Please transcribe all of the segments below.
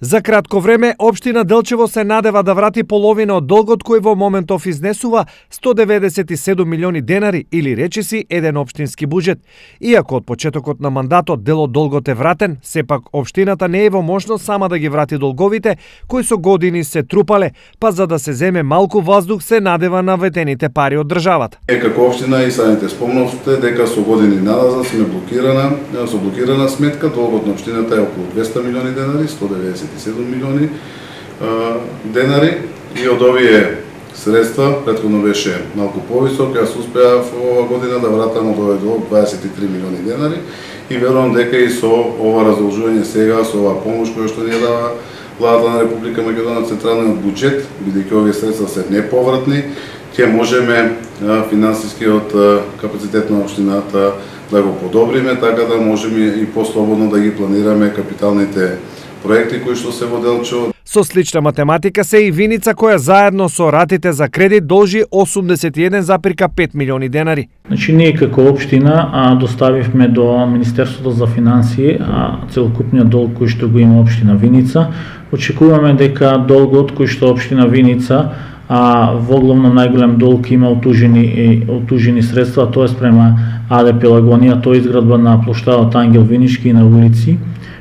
За кратко време, општина Делчево се надева да врати половина од долгот кој во моментов изнесува 197 милиони денари или речиси еден општински буџет. Иако од почетокот на мандатот дел од долгот е вратен, сепак општината не е во можност сама да ги врати долговите кои со години се трупале, па за да се земе малку воздух се надева на ветените пари од државата. Како општина и самите спомнавте дека со години назад сме со блокирана сметка, долгот на општината е околу 200 милиони денари, 197 милиони денари и од овие средства, претходно беше малку повисок, јас успеав ова година да вратам од овој долг 23 милиони денари и верувам дека и со ова раздолжување сега, со оваа помош која што ни дава Владата на Република Македонија, централниот буџет, бидејќи овие средства се неповратни, ќе можеме финансискиот капацитет на општината да го подобриме, така да можеме и послободно да ги планираме капиталните проекти кои што се во Делчево. Со слична математика се и Виница која заедно со ратите за кредит должи 81,5 милиони денари. Значи ние како општина доставивме до Министерството за финансии целокупниот долг кој што го има општина Виница. Очекуваме дека долгот кој што општина Виница во главно најголем долг има отужени средства, тоа е спрема АД Пелагонија, тоа е изградба на плоштадот Ангел Винички и на улици,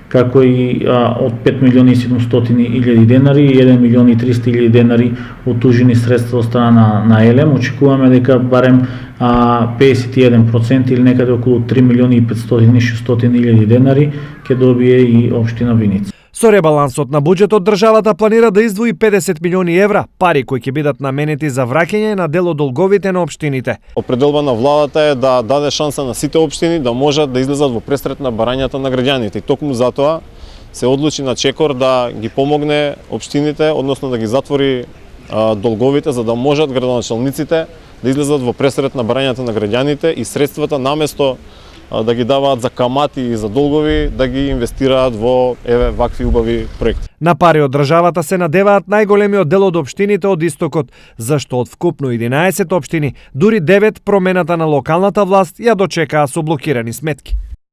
како и од 5 милиони и 700 илјади денари и 1 милион и 300 илјади денари отужени средства од страна на Елем. Очекуваме дека барем 51% или некаде околу 3 милиони и 500 и 600 илјади денари ќе добие и општина Виница. Со ребалансот на буџетот државата планира да издвои 50 милиони евра, пари кои ќе бидат наменети за враќање на дел од долговите на општините. Определба на владата е да даде шанса на сите општини да можат да излезат во пресрет на барањата на граѓаните. И токму затоа се одлучи на Чекор да ги помогне општините, односно да ги затвори долговите за да можат градоначалниците да излезат во пресрет на барањата на граѓаните и средствата наместо да ги даваат за камати и за долгови, да ги инвестираат во вакви убави проекти. На пари од државата се надеваат најголемиот дел од општините од истокот, зашто од вкупно 11 општини, дури 9 промената на локалната власт ја дочекаа со блокирани сметки.